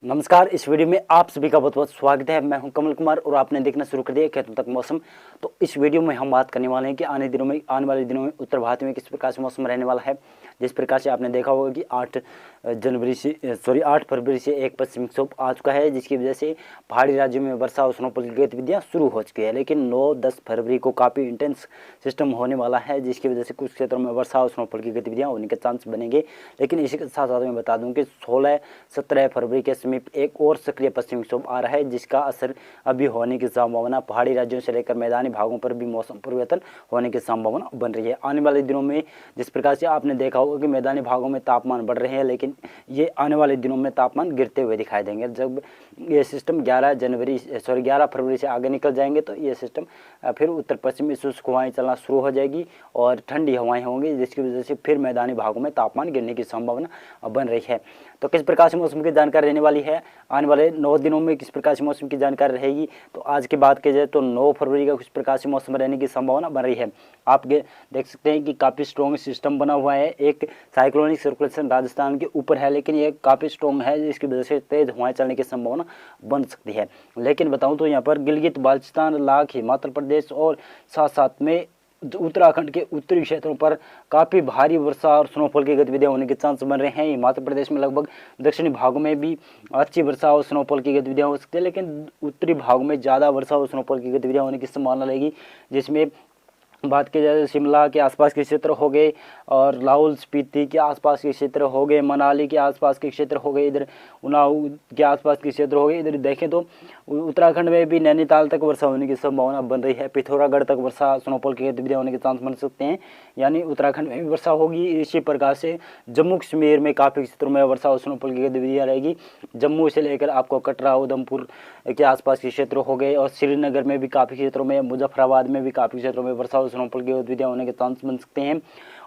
नमस्कार। इस वीडियो में आप सभी का बहुत बहुत स्वागत है। मैं हूं कमल कुमार और आपने देखना शुरू कर दिया खेतों तक मौसम। तो इस वीडियो में हम बात करने वाले हैं कि आने वाले दिनों में उत्तर भारत में किस प्रकार से मौसम रहने वाला है। जिस प्रकार से आपने देखा होगा कि 8 फरवरी से एक पश्चिमी विक्षोभ आ चुका है, जिसकी वजह से पहाड़ी राज्यों में वर्षा और स्नोफॉल की गतिविधियाँ शुरू हो चुकी है। लेकिन 9-10 फरवरी को काफ़ी इंटेंस सिस्टम होने वाला है, जिसकी वजह से कुछ क्षेत्रों में वर्षा और स्नोफॉल की गतिविधियाँ होने के चांस बनेंगे। लेकिन इसी के साथ साथ मैं बता दूँ कि 16-17 फरवरी के समीप एक और सक्रिय पश्चिमी विक्षोभ आ रहा है, जिसका असर अभी होने की संभावना पहाड़ी राज्यों से लेकर मैदानी भागों पर भी मौसम परिवर्तन होने की संभावना बन रही है। आने वाले दिनों में जिस प्रकार से आपने देखा होगा कि मैदानी भागों में तापमान बढ़ रहे हैं, लेकिन ये आने वाले दिनों में तापमान गिरते हुए दिखाई देंगे। जब ये सिस्टम 11 फरवरी से आगे निकल जाएंगे तो ये सिस्टम फिर उत्तर पश्चिम में शुष्क हवाएं चलना शुरू हो जाएगी और ठंडी हवाएं होंगी, जिसकी वजह से फिर मैदानी भागों में तापमान गिरने की संभावना बन रही है। तो किस प्रकार से मौसम की जानकारी रहने वाली है, आने वाले 9 दिनों में किस प्रकार से मौसम की जानकारी रहेगी, तो आज की बात की जाए तो 9 फरवरी का किस प्रकार से मौसम रहने की संभावना बन रही है। आप देख सकते हैं कि काफ़ी स्ट्रॉन्ग सिस्टम बना हुआ है। एक साइक्लोनिक सर्कुलेशन राजस्थान के ऊपर है, लेकिन ये काफ़ी स्ट्रॉन्ग है, जिसकी वजह से तेज हवाएं चलने की संभावना बन सकती है। लेकिन बताऊं तो यहाँ पर गिलगित बाल्टिस्तान, लद्दाख, हिमाचल प्रदेश और साथ साथ में उत्तराखंड के उत्तरी क्षेत्रों पर काफ़ी भारी वर्षा और स्नोफॉल की गतिविधियां होने के चांस बन रहे हैं। हिमाचल प्रदेश में लगभग दक्षिणी भागों में भी अच्छी वर्षा और स्नोफॉल की गतिविधियां हो सकती है, लेकिन उत्तरी भागों में ज़्यादा वर्षा और स्नोफॉल की गतिविधियां होने की संभावना रहेगी। जिसमें बात की जाए शिमला के आसपास के क्षेत्र हो गए और लाहौल स्पीति के आसपास के क्षेत्र हो गए, मनाली के आसपास के क्षेत्र हो गए, इधर उन्नाव के आसपास के क्षेत्र हो गए। इधर देखें तो उत्तराखंड में भी नैनीताल तक वर्षा होने की संभावना बन रही है। पिथौरागढ़ तक वर्षा स्नोफॉल की गतिविधियां होने के चांस बन सकते हैं, यानी उत्तराखंड में भी वर्षा होगी। इसी प्रकार से जम्मू कश्मीर में काफ़ी क्षेत्रों में वर्षा और स्नोफॉल की गतिविधियाँ रहेगी। जम्मू से लेकर आपको कटरा, उधमपुर के आसपास के क्षेत्र हो गए और श्रीनगर में भी काफ़ी क्षेत्रों में, मुजफ्फराबाद में भी काफ़ी क्षेत्रों में वर्षा और स्नोफॉल की गतिविधियाँ होने के चांस बन सकते हैं।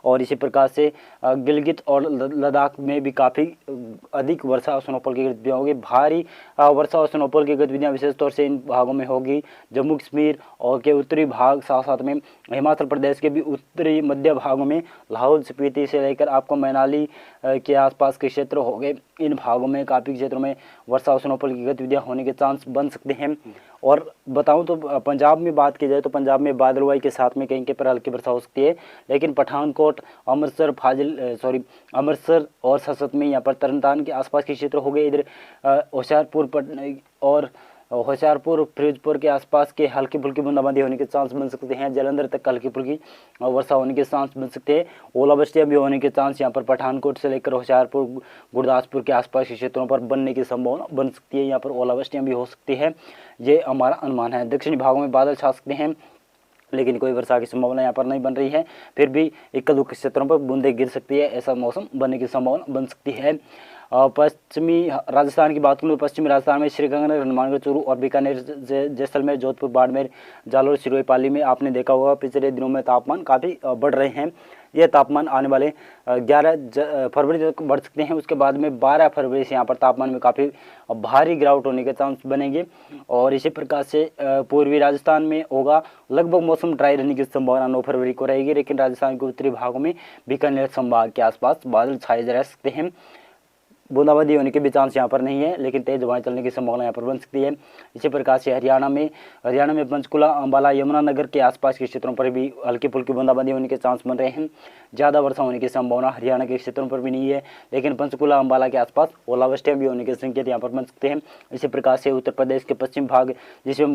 और इसी प्रकार से गिलगित और लद्दाख में भी काफ़ी अधिक वर्षा और स्नोफॉल की गतिविधियाँ होगी। भारी वर्षा और स्नोफॉल की गतिविधियाँ विशेष तौर से इन भागों में होगी। जम्मू कश्मीर और के उत्तरी भाग, साथ साथ में हिमाचल प्रदेश के भी उत्तरी मध्य भागों में, लाहौल स्पीति से लेकर आपको मनाली के आसपास के क्षेत्र हो गए, इन भागों में काफ़ी क्षेत्रों में वर्षा और स्नोफॉल की गतिविधियाँ होने के चांस बन सकते हैं। और बताऊं तो पंजाब में बात की जाए तो पंजाब में बादलवाई के साथ में कहीं कहीं पर हल्की वर्षा हो सकती है, लेकिन पठानकोट, अमृतसर और ससत में, यहाँ पर तरनतारन के आसपास के क्षेत्र हो गए, इधर होशियारपुर फिरोजपुर के आसपास के हल्की फुल्की बूंदाबांदी होने के चांस बन सकते हैं। जालंधर तक हल्की फुल्की वर्षा होने के चांस बन सकते हैं। ओलावृष्टियाँ भी होने के चांस यहाँ पर पठानकोट से लेकर होशियारपुर, गुरदासपुर के आसपास के क्षेत्रों पर बनने की संभावना बन सकती है। यहाँ पर ओलावृष्टियाँ भी हो सकती है, ये हमारा अनुमान है। दक्षिणी भागों में बादल छा सकते हैं, लेकिन कोई वर्षा की संभावना यहाँ पर नहीं बन रही है। फिर भी इक्का दुक्का क्षेत्रों पर बूंदें गिर सकती है, ऐसा मौसम बनने की संभावना बन सकती है। पश्चिमी राजस्थान की बात करूँ तो पश्चिमी राजस्थान में श्रीगंगानगर, हनुमानगढ़, चूरू और बीकानेर, जैसलमेर, जोधपुर, बाड़मेर, जालोर, सिरोही, पाली में आपने देखा होगा पिछले दिनों में तापमान काफ़ी बढ़ रहे हैं। ये तापमान आने वाले 11 फरवरी तक बढ़ सकते हैं। उसके बाद में 12 फरवरी से यहाँ पर तापमान में काफ़ी भारी गिरावट होने के चांस बनेंगे। और इसी प्रकार से पूर्वी राजस्थान में होगा, लगभग मौसम ड्राई रहने की संभावना 9 फरवरी को रहेगी, लेकिन राजस्थान के उत्तरी भागों में बीकानेर संभाग के आसपास बादल छाए रह सकते हैं। बूंदाबांदी होने के भी चांस यहाँ पर नहीं है, लेकिन तेज हवाएं चलने की संभावना यहाँ पर बन सकती है। इसी प्रकार से हरियाणा में पंचकुला, अंबाला, यमुनानगर के आसपास के क्षेत्रों पर भी हल्की फुल्की बूंदाबांदी होने के चांस बन रहे हैं। ज़्यादा वर्षा होने की संभावना हरियाणा के क्षेत्रों पर भी नहीं है, लेकिन पंचकुला, अंबाला के आसपास ओलावृष्टियाँ भी होने के संकेत यहाँ पर बन सकते हैं। इसी प्रकार से उत्तर प्रदेश के पश्चिम भाग, जिसमें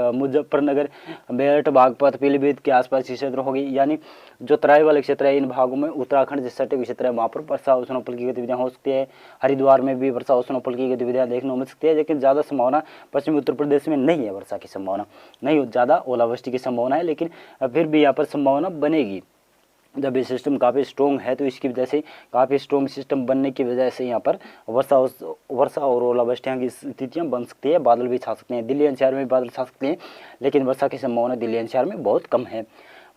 मुजफ्फरनगर, मेरठ, बागपत, पीलीभीत के आसपास के क्षेत्र हो गई, यानी जो तराई वाले क्षेत्र है, इन भागों में उत्तराखंड से सटे हुए क्षेत्र है, वहाँ पर वर्षा और स्नोफॉल की गतिविधियाँ हो सकती है। हरिद्वार में भी वर्षा और स्नोफॉल की गतिविधियाँ देखने को मिल सकती है, लेकिन ज़्यादा संभावना पश्चिमी उत्तर प्रदेश में नहीं है। वर्षा की संभावना नहीं, ज़्यादा ओलावृष्टि की संभावना है, लेकिन फिर भी यहाँ पर संभावना बनेगी। जब ये सिस्टम काफ़ी स्ट्रॉन्ग है तो इसकी वजह से, काफ़ी स्ट्रॉन्ग सिस्टम बनने की वजह से यहाँ पर वर्षा और ओलावृष्टियाँ की स्थितियाँ बन सकती है। बादल भी छा सकते हैं, दिल्ली एनसीआर में भी बादल छा सकते हैं, लेकिन वर्षा की संभावना दिल्ली एनसीआर में बहुत कम है।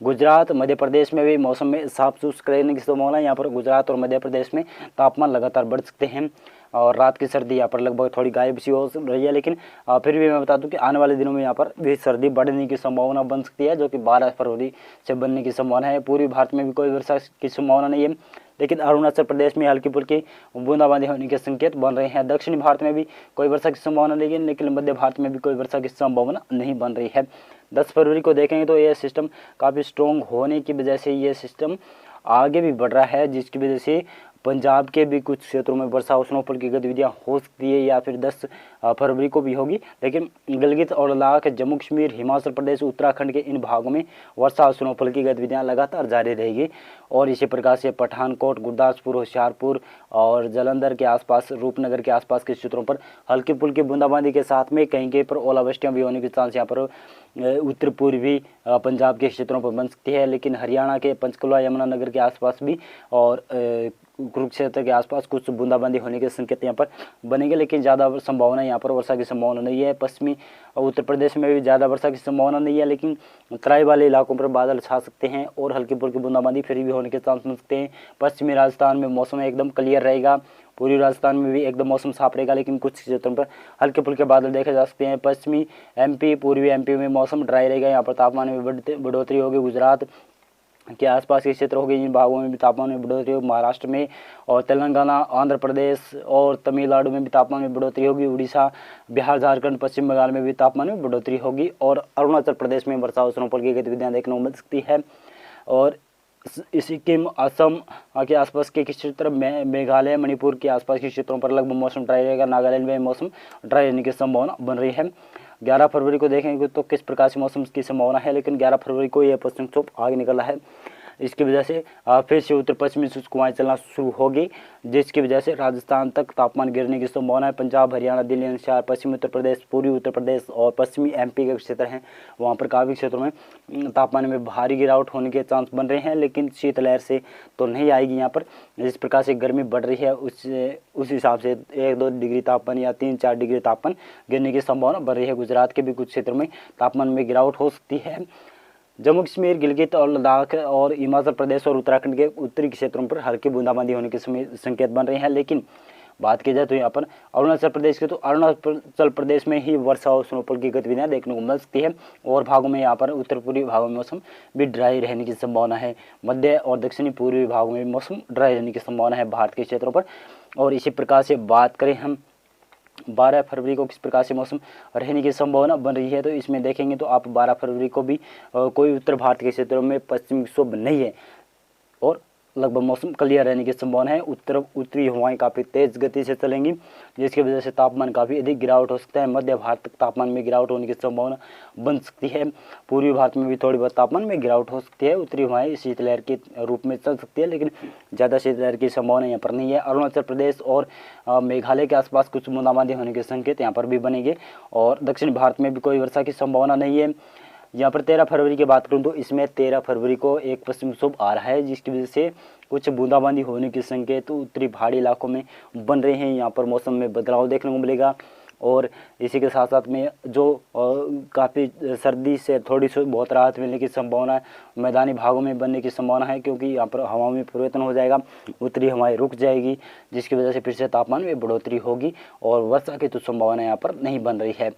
गुजरात, मध्य प्रदेश में भी मौसम में साफ शुष्क रहने की संभावना है। यहाँ पर गुजरात और मध्य प्रदेश में तापमान लगातार बढ़ सकते हैं। और रात की सर्दी यहाँ पर लगभग थोड़ी गायब सी हो रही है। लेकिन फिर भी मैं बता दूं कि आने वाले दिनों में यहाँ पर भी सर्दी बढ़ने की संभावना बन सकती है, जो कि 12 फरवरी से बनने की संभावना है। पूर्वी भारत में भी कोई वर्षा की संभावना नहीं है, लेकिन अरुणाचल प्रदेश में हल्की फुल्की बूंदाबांदी होने के संकेत बन रहे हैं। दक्षिणी भारत में भी कोई वर्षा की संभावना नहीं है, लेकिन मध्य भारत में भी कोई वर्षा की संभावना नहीं बन रही है। 10 फरवरी को देखेंगे तो ये सिस्टम काफ़ी स्ट्रॉन्ग होने की वजह से ये सिस्टम आगे भी बढ़ रहा है, जिसकी वजह से पंजाब के भी कुछ क्षेत्रों में वर्षा और स्नोफॉल की गतिविधियां हो सकती है, या फिर 10 फरवरी को भी होगी। लेकिन गिलगित और लद्दाख, जम्मू कश्मीर, हिमाचल प्रदेश, उत्तराखंड के इन भागों में वर्षा और स्नोफॉल की गतिविधियां लगातार जारी रहेगी। और इसी प्रकार से पठानकोट, गुरदासपुर, होशियारपुर और जालंधर के आसपास, रूपनगर के आसपास के क्षेत्रों पर हल्की फुल्की बूंदाबांदी के साथ में कहीं कहीं पर ओलावृष्टियां भी होने के चांस यहाँ पर उत्तर पूर्वी पंजाब के क्षेत्रों पर बन सकती है। लेकिन हरियाणा के पंचकुला, यमुनानगर के आसपास भी और कुरुक्षेत्र के आसपास कुछ बूंदाबांदी होने के संकेत यहाँ पर बनेंगे, लेकिन ज़्यादा संभावना यहाँ पर वर्षा की संभावना नहीं है। पश्चिमी उत्तर प्रदेश में भी ज़्यादा वर्षा की संभावना नहीं है, लेकिन तराई वाले इलाकों पर बादल छा सकते हैं और हल्की फुल्की बूंदाबांदी फिर भी होने के चांस बन सकते हैं। पश्चिमी राजस्थान में मौसम एकदम क्लियर रहेगा, पूर्वी राजस्थान में भी एकदम मौसम साफ रहेगा, लेकिन कुछ क्षेत्रों पर हल्के फुल्के बादल देखे जा सकते हैं। पश्चिमी एमपी, पूर्वी एमपी में मौसम ड्राई रहेगा, यहाँ पर तापमान में बढ़ोतरी होगी। गुजरात के आसपास के क्षेत्र हो गए, इन भागों में भी तापमान में बढ़ोतरी होगी। महाराष्ट्र में और तेलंगाना, आंध्र प्रदेश और तमिलनाडु में भी तापमान में बढ़ोतरी होगी। उड़ीसा, बिहार, झारखंड, पश्चिम बंगाल में भी तापमान में बढ़ोतरी होगी। और अरुणाचल प्रदेश में वर्षा और स्नोफॉल की गतिविधियां देखने को मिल सकती है। और सिक्किम, असम के आसपास के क्षेत्र, मेघालय, मणिपुर के आसपास के क्षेत्रों पर लगभग मौसम ड्राई रहेगा। नागालैंड में मौसम ड्राई रहने की संभावना बन रही है। 11 फरवरी को देखेंगे तो किस प्रकार से मौसम की संभावना है, लेकिन 11 फरवरी को यह पश्चिम विक्षोभ आगे निकला है। इसकी वजह से फिर से उत्तर पश्चिमी शुष्क हवाएं चलना शुरू होगी, जिसकी वजह से राजस्थान तक तापमान गिरने की संभावना है। पंजाब, हरियाणा, दिल्ली, एनसीआर, पश्चिमी उत्तर प्रदेश, पूर्वी उत्तर प्रदेश और पश्चिमी एमपी के क्षेत्र हैं, वहाँ पर काफ़ी क्षेत्रों में तापमान में भारी गिरावट होने के चांस बन रहे हैं। लेकिन शीतलहर से तो नहीं आएगी यहाँ पर। जिस प्रकार से गर्मी बढ़ रही है उस हिसाब से 1-2 डिग्री तापमान या 3-4 डिग्री तापमान गिरने की संभावना बढ़ रही है। गुजरात के भी कुछ क्षेत्रों में तापमान में गिरावट हो सकती है। जम्मू कश्मीर, गिलगित और लद्दाख और हिमाचल प्रदेश और उत्तराखंड के उत्तरी क्षेत्रों पर हल्की बूंदाबांदी होने के संकेत बन रहे हैं। लेकिन बात की जाए तो यहाँ पर अरुणाचल प्रदेश के, तो अरुणाचल प्रदेश में ही वर्षा और स्नोफॉल की गतिविधियां देखने को मिल सकती है। और भागों में यहाँ पर उत्तर पूर्वी भागों में मौसम भी ड्राई रहने की संभावना है। मध्य और दक्षिणी पूर्वी भागों में मौसम ड्राई रहने की संभावना है भारत के क्षेत्रों पर। और इसी प्रकार से बात करें हम 12 फरवरी को किस प्रकार से मौसम रहने की संभावना बन रही है, तो इसमें देखेंगे तो आप 12 फरवरी को भी कोई उत्तर भारत के क्षेत्रों में पश्चिमी विक्षोभ नहीं है और लगभग मौसम क्लियर रहने की संभावना है। उत्तरी हवाएं काफ़ी तेज गति से चलेंगी, जिसकी वजह से तापमान काफ़ी अधिक गिरावट हो सकता है। मध्य भारत तक तापमान में गिरावट होने की संभावना बन सकती है। पूर्वी भारत में भी थोड़ी बहुत तापमान में गिरावट हो सकती है। उत्तरी हवाएं शीतलहर के रूप में चल सकती है, लेकिन ज़्यादा शीतलहर की संभावना यहाँ पर नहीं है। अरुणाचल प्रदेश और मेघालय के आसपास कुछ बूंदाबांदी होने के संकेत यहाँ पर भी बनेंगे। और दक्षिण भारत में भी कोई वर्षा की संभावना नहीं है। यहाँ पर 13 फरवरी की बात करूँ तो इसमें 13 फरवरी को एक पश्चिम विक्षोभ आ रहा है, जिसकी वजह से कुछ बूंदाबांदी होने के संकेत उत्तरी पहाड़ी इलाकों में बन रहे हैं। यहाँ पर मौसम में बदलाव देखने को मिलेगा। और इसी के साथ साथ में जो काफ़ी सर्दी से थोड़ी सी बहुत राहत मिलने की संभावना है, मैदानी भागों में बनने की संभावना है, क्योंकि यहाँ पर हवाओं में परिवर्तन हो जाएगा, उत्तरी हवाएं रुक जाएगी, जिसकी वजह से फिर से तापमान में बढ़ोतरी होगी और वर्षा की तो संभावना यहाँ पर नहीं बन रही है।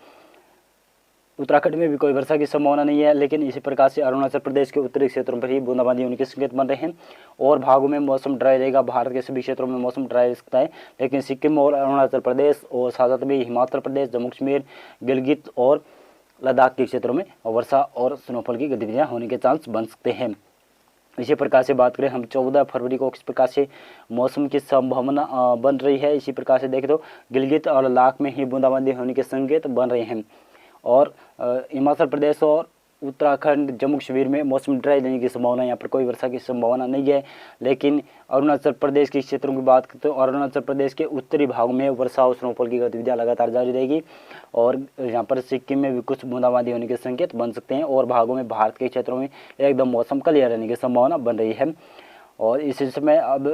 उत्तराखंड में भी कोई वर्षा की संभावना नहीं है, लेकिन इसी प्रकार से अरुणाचल प्रदेश के उत्तरी क्षेत्रों पर ही बूंदाबांदी होने के संकेत बन रहे हैं। और भागों में मौसम ड्राई रहेगा। भारत के सभी क्षेत्रों में मौसम ड्राई रह सकता है, लेकिन सिक्किम और अरुणाचल प्रदेश और साथ में हिमाचल प्रदेश, जम्मू कश्मीर, गिलगित और लद्दाख के क्षेत्रों में वर्षा और स्नोफॉल की गतिविधियाँ होने के चांस बन सकते हैं। इसी प्रकार से बात करें हम 14 फरवरी को किस प्रकार से मौसम की संभावना बन रही है। इसी प्रकार से देखें तो गिलगित और लद्दाख में ही बूंदाबांदी होने के संकेत बन रहे हैं। और हिमाचल प्रदेश और उत्तराखंड, जम्मू कश्मीर में मौसम ड्राई रहने की संभावना, यहाँ पर कोई वर्षा की संभावना नहीं है। लेकिन अरुणाचल प्रदेश के क्षेत्रों की बात करते तो अरुणाचल प्रदेश के उत्तरी भागों में वर्षा और स्नोफॉल की गतिविधियाँ लगातार जारी रहेगी। और यहाँ पर सिक्किम में भी कुछ बूंदाबांदी होने के संकेत बन सकते हैं। और भागों में भारत के क्षेत्रों में एकदम मौसम क्लियर रहने की संभावना बन रही है। और इसी समय अब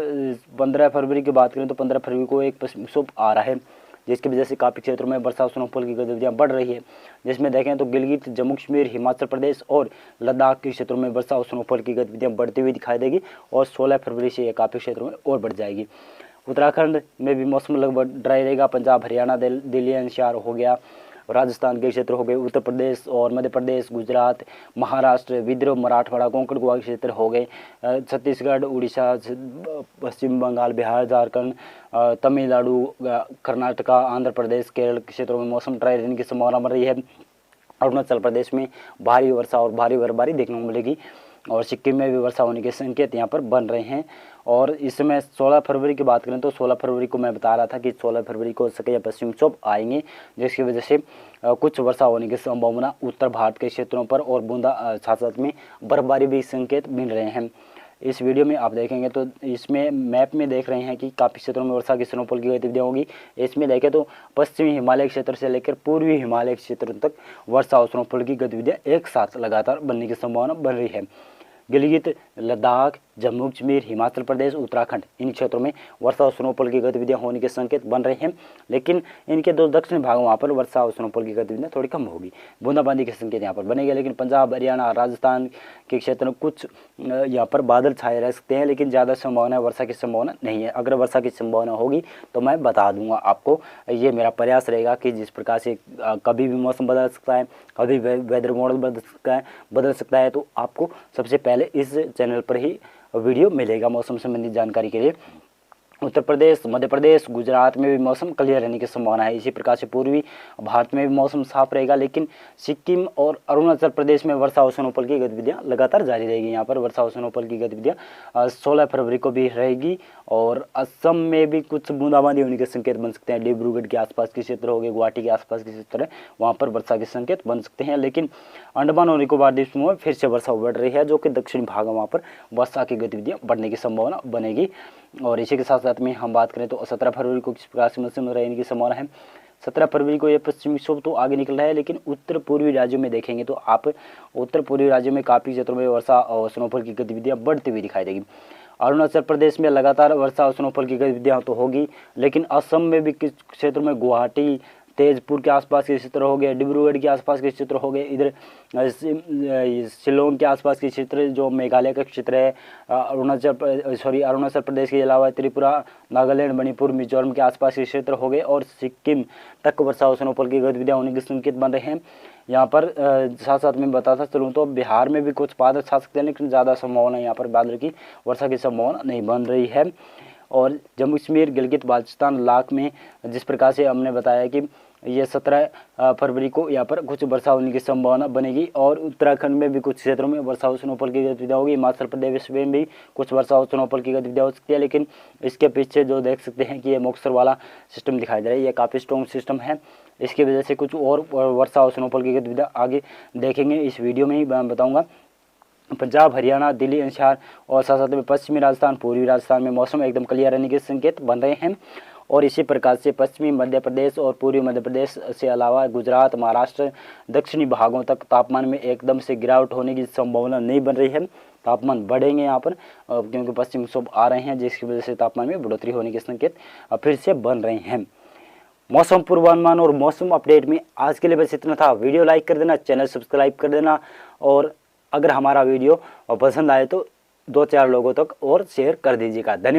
15 फरवरी की बात करें तो 15 फरवरी को एक पश्चिमी विक्षोभ आ रहा है, जिसकी वजह से काफ़ी क्षेत्रों में वर्षा और स्नोफॉल की गतिविधियाँ बढ़ रही है। जिसमें देखें तो गिलगित, जम्मू कश्मीर, हिमाचल प्रदेश और लद्दाख के क्षेत्रों में वर्षा और स्नोफॉल की गतिविधियाँ बढ़ती हुई दिखाई देगी। और 16 फरवरी से ये काफ़ी क्षेत्रों में और बढ़ जाएगी। उत्तराखंड में भी मौसम लगभग ड्राई रहेगा। पंजाब, हरियाणा, दिल्ली एनसीआर हो गया, राजस्थान के क्षेत्र हो गए, उत्तर प्रदेश और मध्य प्रदेश, गुजरात, महाराष्ट्र, विदर्भ, मराठवाड़ा, कोंकण गोवा के क्षेत्र हो गए, छत्तीसगढ़, उड़ीसा, पश्चिम बंगाल, बिहार, झारखंड, तमिलनाडु, कर्नाटका, आंध्र प्रदेश, केरल के क्षेत्रों में मौसम ड्राई रहने की संभावना बन रही है। अरुणाचल प्रदेश में भारी वर्षा और भारी बर्फबारी देखने को मिलेगी और सिक्किम में भी वर्षा होने के संकेत यहाँ पर बन रहे हैं। और इस समय 16 फरवरी की बात करें तो 16 फरवरी को मैं बता रहा था कि 16 फरवरी को सक्रिय पश्चिमी विक्षोभ आएंगे, जिसकी वजह से कुछ वर्षा होने की संभावना उत्तर भारत के क्षेत्रों पर और बूंदा साथ साथ में बर्फबारी भी संकेत मिल रहे हैं। इस वीडियो में आप देखेंगे तो इसमें मैप में देख रहे हैं कि काफ़ी क्षेत्रों में वर्षा की स्नोफॉल की गतिविधियाँ होगी। इसमें देखें तो पश्चिमी हिमालय क्षेत्र से लेकर पूर्वी हिमालय क्षेत्र तक वर्षा और स्नोफॉल की गतिविधियाँ एक साथ लगातार बनने की संभावना बन रही है। गिलगित, लद्दाख, जम्मू कश्मीर, हिमाचल प्रदेश, उत्तराखंड, इन क्षेत्रों में वर्षा और स्नोफॉल की गतिविधियां होने के संकेत बन रहे हैं, लेकिन इनके दो दक्षिणी भागों वहाँ पर वर्षा और स्नोफॉल की गतिविधियां थोड़ी कम होगी। बूंदाबांदी के संकेत यहाँ पर बनेंगे, लेकिन पंजाब, हरियाणा, राजस्थान के क्षेत्र में कुछ यहाँ पर बादल छाए रह सकते हैं, लेकिन ज़्यादा संभावना वर्षा की संभावना नहीं है। अगर वर्षा की संभावना होगी तो मैं बता दूंगा आपको। ये मेरा प्रयास रहेगा कि जिस प्रकार से कभी भी मौसम बदल सकता है, कभी वेदर मॉडल बदल सकता है, तो आपको सबसे पहले इस चैनल पर ही वीडियो मिलेगा मौसम संबंधी जानकारी के लिए। उत्तर प्रदेश, मध्य प्रदेश, गुजरात में भी मौसम क्लियर रहने की संभावना है। इसी प्रकार से पूर्वी भारत में भी मौसम साफ रहेगा, लेकिन सिक्किम और अरुणाचल प्रदेश में वर्षा और स्नोफॉल की गतिविधियां लगातार जारी रहेगी। यहाँ पर वर्षा और स्नोफॉल की गतिविधियां 16 फरवरी को भी रहेगी और असम में भी कुछ बूंदाबांदी होने के संकेत बन सकते हैं। डिब्रूगढ़ के आसपास के क्षेत्र हो गए, गुवाहाटी के आसपास के क्षेत्र है, वहाँ पर वर्षा के संकेत बन सकते हैं। लेकिन अंडमान और निकोबार द्वीप समूह में फिर से वर्षा बढ़ रही है, जो कि दक्षिणी भाग वहाँ पर वर्षा की गतिविधियाँ बढ़ने की संभावना बनेगी। और इसी के साथ साथ में हम बात करें तो 17 फरवरी को किस प्रकार से मौसम रहने की संभावना है। 17 फरवरी को ये पश्चिमी विक्षोभ तो आगे निकल रहा है, लेकिन उत्तर पूर्वी राज्यों में देखेंगे तो आप उत्तर पूर्वी राज्यों में काफ़ी क्षेत्रों में वर्षा और स्नोफॉल की गतिविधियाँ बढ़ती हुई दिखाई देगी। अरुणाचल प्रदेश में लगातार वर्षा और स्नोफॉल की गतिविधियाँ तो होगी, लेकिन असम में भी कुछ क्षेत्रों में गुवाहाटी, तेजपुर के आसपास के क्षेत्र हो गए, डिब्रूगढ़ के आसपास के क्षेत्र हो गए, इधर शिलोंग के आसपास के क्षेत्र जो मेघालय का क्षेत्र है, अरुणाचल प्रदेश के अलावा त्रिपुरा, नागालैंड, मणिपुर, मिजोरम के आसपास के क्षेत्र हो गए और सिक्किम तक वर्षा और स्नोफॉल की गतिविधियाँ होने के संकेत बन रहे हैं। यहाँ पर साथ साथ में बताता चलूँ तो बिहार में भी कुछ बादल छा सकते हैं, लेकिन ज़्यादा संभावना यहाँ पर बादल की वर्षा की संभावना नहीं बन रही है। और जम्मू कश्मीर, गिलगित बाल्टिस्तान, लद्दाख में जिस प्रकार से हमने बताया कि ये 17 फरवरी को यहाँ पर कुछ वर्षा होने की संभावना बनेगी और उत्तराखंड में भी कुछ क्षेत्रों में वर्षा और स्नोफॉल की गतिविधियाँ होगी। हिमाचल प्रदेश में भी कुछ वर्षा और स्नोफॉल की गतिविधियाँ हो सकती है, लेकिन इसके पीछे जो देख सकते हैं कि ये मुक्तसर वाला सिस्टम दिखाई दे रहा है, ये काफ़ी स्ट्रॉन्ग सिस्टम है। इसकी वजह से कुछ और वर्षा और स्नोफॉल की गतिविधियाँ आगे देखेंगे, इस वीडियो में ही मैं बताऊँगा। पंजाब, हरियाणा, दिल्ली एनसीआर और साथ साथ में पश्चिमी राजस्थान, पूर्वी राजस्थान में मौसम एकदम क्लियर रहने के संकेत बन रहे हैं। और इसी प्रकार से पश्चिमी मध्य प्रदेश और पूर्वी मध्य प्रदेश से अलावा गुजरात, महाराष्ट्र, दक्षिणी भागों तक तापमान में एकदम से गिरावट होने की संभावना नहीं बन रही है। तापमान बढ़ेंगे यहाँ पर क्योंकि पश्चिमी विक्षोभ आ रहे हैं, जिसकी वजह से तापमान में बढ़ोतरी होने के संकेत फिर से बन रहे हैं। मौसम पूर्वानुमान और मौसम अपडेट में आज के लिए बस इतना था। वीडियो लाइक कर देना, चैनल सब्सक्राइब कर देना और अगर हमारा वीडियो पसंद आए तो 2-4 लोगों तक और शेयर कर दीजिएगा। धन्यवाद।